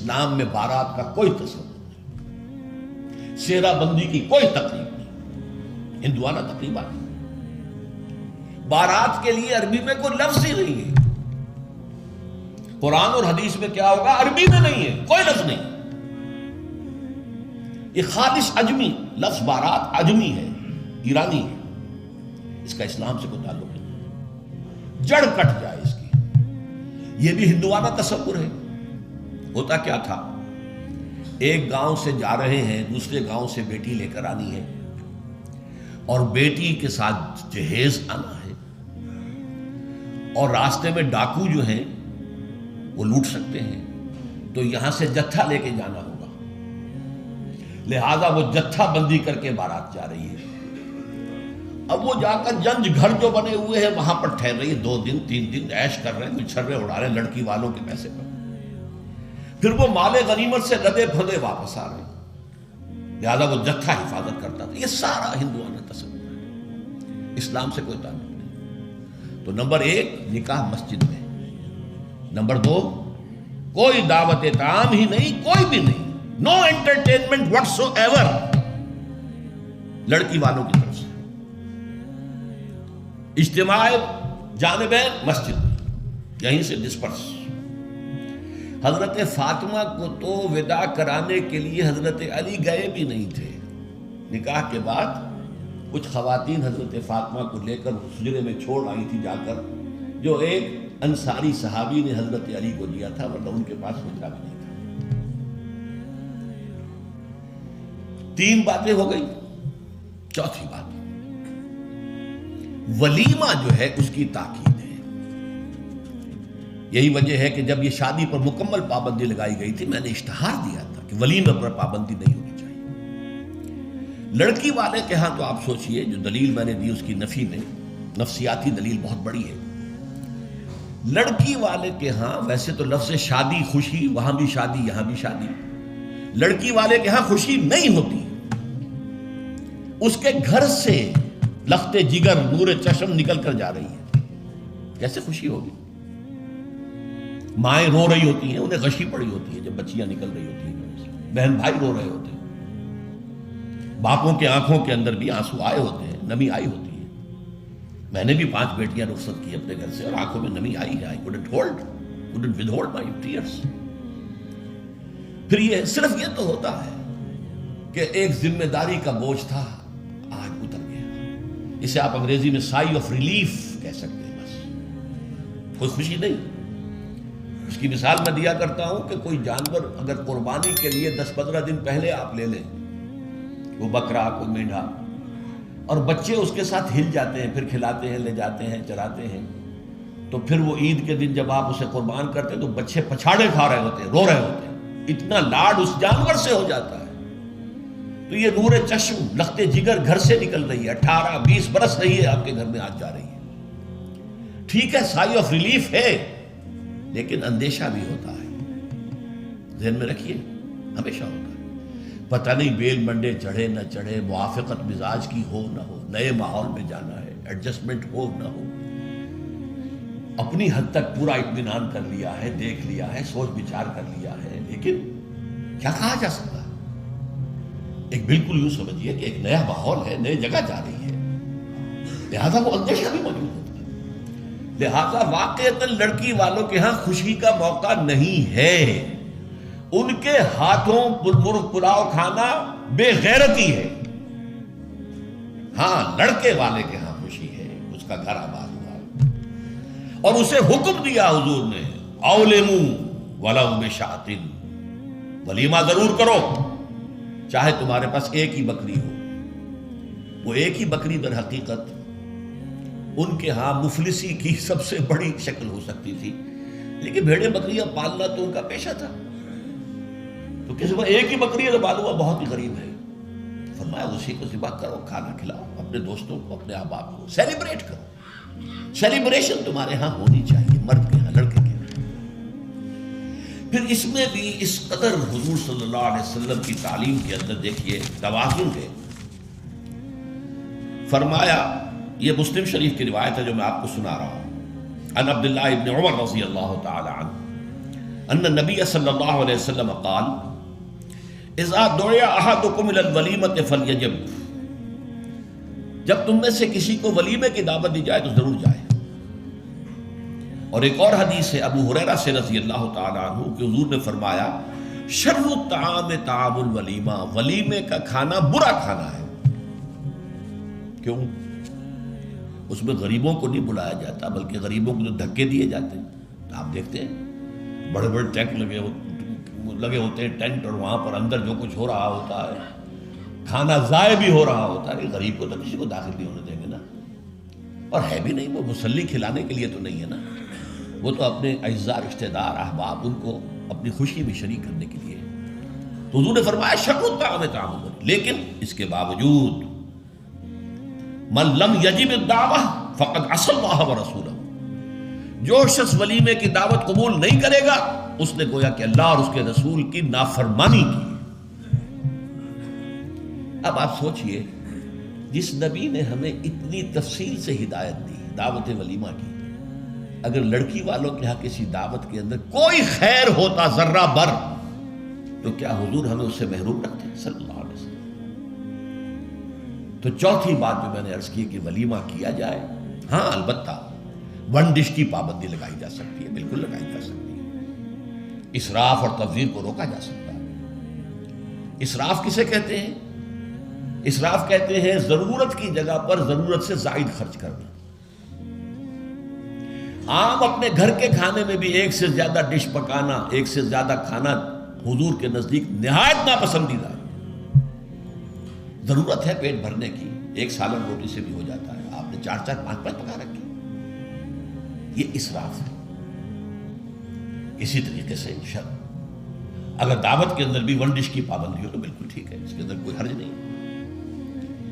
اسلام میں بارات کا کوئی تصور نہیں، سیرا بندی کی کوئی تقریب نہیں، ہندوانہ تقریبات نہیں۔ بارات کے لیے عربی میں کوئی لفظ ہی نہیں ہے، قرآن اور حدیث میں کیا ہوگا؟ عربی میں نہیں ہے، کوئی لفظ نہیں۔ یہ خالص عجمی لفظ، بارات عجمی ہے، ایرانی ہے، اس کا اسلام سے کوئی تعلق نہیں، جڑ کٹ جائے اس کی۔ یہ بھی ہندوانہ تصور ہے۔ ہوتا کیا تھا، ایک گاؤں سے جا رہے ہیں، دوسرے گاؤں سے بیٹی لے کر آنی ہے، اور بیٹی کے ساتھ جہیز آنا ہے، اور راستے میں ڈاکو جو ہیں وہ لوٹ سکتے ہیں، تو یہاں سے جتھا لے کے جانا ہوگا، لہذا وہ جتھا بندی کر کے بارات جا رہی ہے۔ اب وہ جا کر جنج گھر جو بنے ہوئے ہیں وہاں پر ٹھہر رہی ہے، 2 دن 3 دن عیش کر رہے ہیں، کچھ چھرے اڑا رہے ہیں لڑکی والوں کے پیسے پر، پھر وہ مال غنیمت سے لدے پھندے واپس آ رہے ہیں، لہذا وہ جتھا حفاظت کرتا تھا۔ یہ سارا ہندوانہ تصور ہے، اسلام سے کوئی تعلق نہیں۔ تو نمبر 1 نکاح مسجد میں، نمبر 2 کوئی دعوت طعام ہی نہیں، کوئی بھی نہیں، نو انٹرٹینمنٹ واٹس ایور لڑکی والوں کی طرف سے۔ اجتماع جانبین مسجد میں، یہیں سے ڈسپرس۔ حضرت فاطمہ کو تو وداع کرانے کے لیے حضرت علی گئے بھی نہیں تھے۔ نکاح کے بعد کچھ خواتین حضرت فاطمہ کو لے کر حجرے میں چھوڑ آئی تھی جا کر، جو ایک انصاری صحابی نے حضرت علی کو دیا تھا، ورنہ ان کے پاس حجرہ بھی نہیں تھا۔ 3 باتیں ہو گئی۔ چوتھی بات، ولیمہ جو ہے اس کی تاکید ہے۔ یہی وجہ ہے کہ جب یہ شادی پر مکمل پابندی لگائی گئی تھی، میں نے اشتہار دیا تھا کہ ولیمہ پر پابندی نہیں ہونی چاہیے۔ لڑکی والے کے ہاں تو آپ سوچئے، جو دلیل میں نے دی اس کی نفی میں، نفسیاتی دلیل بہت بڑی ہے۔ لڑکی والے کے ہاں ویسے تو لفظ شادی، خوشی، وہاں بھی شادی یہاں بھی شادی، لڑکی والے کے ہاں خوشی نہیں ہوتی، اس کے گھر سے لخت جگر نور چشم نکل کر جا رہی ہے، کیسے خوشی ہوگی؟ مائیں رو رہی ہوتی ہیں، انہیں غشی پڑی ہوتی ہے جب بچیاں نکل رہی ہوتی ہیں، بہن بھائی رو رہے ہوتے ہیں، باپوں کے آنکھوں کے اندر بھی آنسو آئے ہوتے ہیں، نمی آئی ہوتی ہے۔ میں نے بھی 5 بیٹیاں رخصت کی اپنے گھر سے، اور آنکھوں میں نمی آئی ہے، I couldn't withhold my tears۔ پھر یہ صرف یہ تو ہوتا ہے کہ ایک ذمہ داری کا بوجھ تھا، آج اتر گیا۔ اسے آپ انگریزی میں سائی آف ریلیف کہہ سکتے ہیں، بس کوئی خوشی نہیں۔ اس کی مثال میں دیا کرتا ہوں کہ کوئی جانور اگر قربانی کے لیے 10-15 دن پہلے آپ لے لیں، وہ بکرا، کوئی مینڈھا، اور بچے اس کے ساتھ ہل جاتے ہیں، پھر کھلاتے ہیں، لے جاتے ہیں، چراتے ہیں، تو پھر وہ عید کے دن جب آپ اسے قربان کرتے ہیں تو بچے پچھاڑے کھا رہے ہوتے ہیں، رو رہے ہوتے ہیں، اتنا لاڈ اس جانور سے ہو جاتا ہے۔ تو یہ نور چشم، لخت جگر گھر سے نکل رہی ہے، 18-20 برس رہی ہے آپ کے گھر میں، آج جا رہی ہے۔ ٹھیک ہے، سائی آف ریلیف ہے، لیکن اندیشہ بھی ہوتا ہے، ذہن میں رکھیے، ہمیشہ ہوتا ہے۔ پتہ نہیں بیل منڈے چڑھے نہ چڑھے، موافقت مزاج کی ہو نہ ہو، نئے ماحول میں جانا ہے، ایڈجسٹمنٹ ہو نہ ہو، اپنی حد تک پورا اطمینان کر لیا ہے، دیکھ لیا ہے، سوچ بچار کر لیا ہے، لیکن کیا کہا جا سکتا ہے؟ ایک بالکل یوں سمجھیے کہ ایک نیا ماحول ہے، نئی جگہ جا رہی ہے، لہذا وہ اندیشہ بھی موجود ہوتا ہے۔ لہذا واقعتاً لڑکی والوں کے ہاں خوشی کا موقع نہیں ہے، ان کے ہاتھوں مرغ پلاؤ کھانا بے غیرتی ہے۔ ہاں، لڑکے والے کے ہاں خوشی ہے، اس کا گھر آباد ہوا، اور اسے حکم دیا حضور نے، اولموا ولو بشاۃ، ولیمہ ضرور کرو، چاہے تمہارے پاس ایک ہی بکری ہو۔ وہ ایک ہی بکری در حقیقت ان کے ہاں مفلسی کی سب سے بڑی شکل ہو سکتی تھی، لیکن بھیڑیں بکریاں پالنا تو ان کا پیشہ تھا، تو کسی کو ایک ہی بکری پالوا بہت ہی غریب ہے، فرمایا اسی کو ذبح کرو، کھانا کھلاؤ اپنے دوستوں کو، اپنے احباب کو، سیلیبریٹ کرو۔ سیلیبریشن تمہارے ہاں ہونی چاہیے، مرد کے ہاں، لڑکے کے ہاں۔ پھر اس میں بھی اس قدر حضور صلی اللہ علیہ وسلم کی تعلیم کے اندر دیکھیے توازن ہے۔ فرمایا، یہ مسلم شریف کی روایت ہے جو میں آپ کو سنا رہا ہوں، عن عبداللہ ابن عمر رضی اللہ تعالی عنہ ان نبی صلی اللہ علیہ وسلم قال اذا دعی احدکم الی الولیمۃ فلیجب، جب تم میں سے کسی کو ولیمے کی دعوت دی جائے تو ضرور جائے۔ اور ایک اور حدیث ہے ابو ہریرہ سے رضی اللہ تعالی عنہ کہ حضور نے فرمایا شر الطعام طعام الولیمہ، ولیمے کا کھانا برا کھانا ہے۔ کیوں؟ اس میں غریبوں کو نہیں بلایا جاتا بلکہ غریبوں کو جو دھکے دیے جاتے ہیں۔ آپ دیکھتے ہیں بڑے بڑے ٹینک لگے ہوتے ہیں ٹینٹ، اور وہاں پر اندر جو کچھ ہو رہا ہوتا ہے، کھانا ضائع بھی ہو رہا ہوتا ہے، غریب کو تو کسی کو داخل نہیں ہونے دیں گے نا۔ اور ہے بھی نہیں، وہ مسلی کھلانے کے لیے تو نہیں ہے نا، وہ تو اپنے اعزاء رشتہ دار احباب ان کو اپنی خوشی میں شریک کرنے کے لیے۔ تو حضور نے فرمایا شر الطعام طعام الولیمہ، لیکن اس کے باوجود من لم یجب الدعوہ فقد عصى اللہ ورسولہ، جو شخص ولیمے کی دعوت قبول نہیں کرے گا اس نے گویا کہ اللہ اور اس کے رسول کی نافرمانی کی۔ اب آپ سوچئے جس نبی نے ہمیں اتنی تفصیل سے ہدایت دی دعوت ولیمہ کی، اگر لڑکی والوں کے ہاں کسی دعوت کے اندر کوئی خیر ہوتا ذرہ بر تو کیا حضور ہمیں اس سے محروم رکھتے صلی اللہ علیہ وسلم؟ تو چوتھی بات جو میں نے عرض کی کہ ولیمہ کیا جائے، ہاں البتہ ون ڈش کی پابندی لگائی جا سکتی ہے، بالکل لگائی جا سکتی ہے، اسراف اور تبذیر کو روکا جا سکتا ہے۔ اسراف کسے کہتے ہیں؟ اسراف کہتے ہیں ضرورت کی جگہ پر ضرورت سے زائد خرچ کرنا۔ عام اپنے گھر کے کھانے میں بھی ایک سے زیادہ ڈش پکانا، ایک سے زیادہ کھانا حضور کے نزدیک نہایت ناپسندیدہ ہے۔ ضرورت ہے پیٹ بھرنے کی، ایک سالن روٹی سے بھی ہو جاتا ہے، آپ نے 4 4 5 5 پکا رکھے، یہ اسراف ہے۔ اسی طریقے سے اگر دعوت کے اندر بھی ون ڈش کی پابندی ہو تو بالکل ٹھیک ہے، اس کے اندر کوئی حرج نہیں،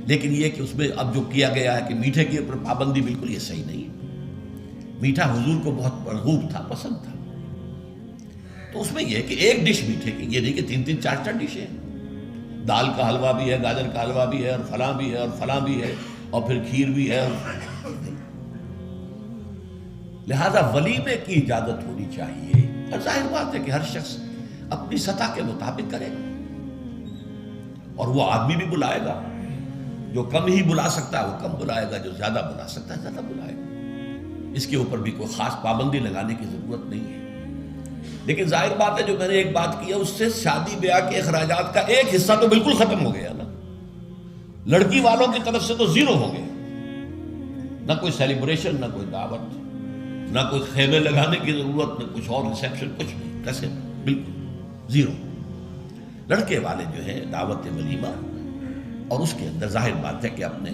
لیکن یہ کہ اس میں اب جو کیا گیا ہے کہ میٹھے کے اوپر پابندی، بالکل یہ صحیح نہیں ہے۔ میٹھا حضور کو بہت مرغوب تھا، پسند تھا، تو اس میں یہ کہ ایک ڈش میٹھے کی، یہ نہیں کہ 3 3 4 4 ڈشیں، دال کا حلوہ بھی ہے، گاجر کا حلوہ بھی ہے، اور فلاں بھی ہے، اور فلاں بھی ہے، اور پھر کھیر بھی ہے۔ لہذا ولیمے کی اجازت ہونی چاہیے، اور ظاہر بات ہے کہ ہر شخص اپنی سطح کے مطابق کرے گا، اور وہ آدمی بھی بلائے گا، جو کم ہی بلا سکتا ہے وہ کم بلائے گا، جو زیادہ بلا سکتا ہے زیادہ بلائے گا۔ اس کے اوپر بھی کوئی خاص پابندی لگانے کی ضرورت نہیں ہے۔ لیکن ظاہر بات ہے جو میں نے ایک بات کی ہے، اس سے شادی بیاہ کے اخراجات کا ایک حصہ تو بالکل ختم ہو گیا نا، لڑکی والوں کی طرف سے تو زیرو ہو گیا، نہ کوئی سیلیبریشن، نہ کوئی دعوت، نہ کوئی خیمے لگانے کی ضرورت، نہ کچھ اور ریسیپشن، کچھ نہیں، کیسے بالکل زیرو۔ لڑکے والے جو ہیں دعوت ولیمہ، اور اس کے اندر ظاہر بات ہے کہ اپنے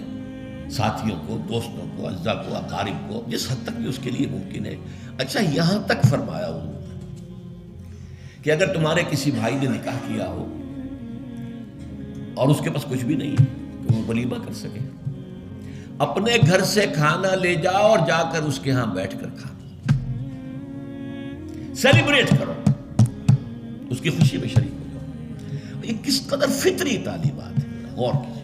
ساتھیوں کو، دوستوں کو، اعزاء کو، اقارب کو جس حد تک بھی اس کے لیے ممکن ہے۔ اچھا یہاں تک فرمایا انہوں نے کہ اگر تمہارے کسی بھائی نے نکاح کیا ہو اور اس کے پاس کچھ بھی نہیں ہے کہ وہ ولیمہ کر سکے، اپنے گھر سے کھانا لے جاؤ اور جا کر اس کے ہاں بیٹھ کر کھانا، سیلیبریٹ کرو، اس کی خوشی میں شریک ہو جاؤ۔ یہ کس قدر فطری تعلیمات ہے، غور کیجیے۔